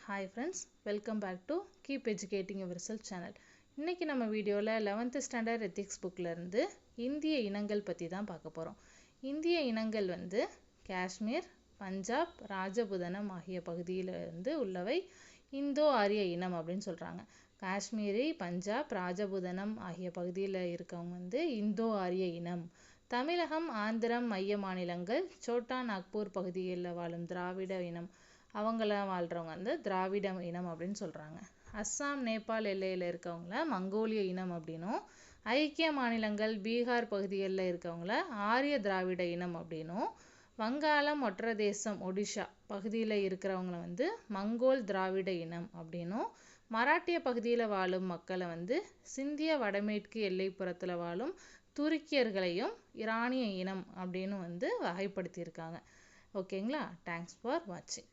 Hi friends, welcome back to Keep Educating Yourself channel. இன்னைக்கு நம்ம வீடியோல 11th ஸ்டாண்டர்ட் எத்திக்ஸ் புக்ல இருந்து இந்திய இனங்கள் பத்தி தான் பார்க்க போறோம். இந்திய இனங்கள் வந்து காஷ்மீர், பஞ்சாப், ராஜபுதனம் ஆகிய பகுதியில இருந்து உள்ளவை இந்தோ ஆரிய இனம் அப்படின்னு சொல்றாங்க. காஷ்மீரி, பஞ்சாப், ராஜபுதனம் ஆகிய பகுதியில இருக்கவங்க வந்து இந்தோ ஆரிய இனம். தமிழகம், ஆந்திரம், மைய மாநிலங்கள், சோட்டா நாக்பூர் பகுதிகளில் வாழும் திராவிட இனம் அவங்கள வாழ்றவங்க வந்து திராவிட இனம் அப்படின்னு சொல்றாங்க. அஸ்ஸாம், நேபாள் எல்லையில இருக்கவங்கள மங்கோலிய இனம் அப்படின்னும், ஐக்கிய மாநிலங்கள், பீகார் பகுதிகளில் இருக்கவங்கள ஆரிய திராவிட இனம் அப்படின்னும், வங்காளம், ஒற்றதேசம், ஒடிஷா பகுதியில் இருக்கிறவங்கள வந்து மங்கோல் திராவிட இனம் அப்படின்னும், மராட்டிய பகுதியில் வாழும் மக்களை வந்து சிந்திய வடமேற்கு எல்லைப்புறத்தில் வாழும் துருக்கியர்களையும் ஈரானிய இனம் அப்படின்னு வந்து வகைப்படுத்தியிருக்காங்க. ஓகேங்களா? தேங்க்ஸ் ஃபார் வாட்சிங்.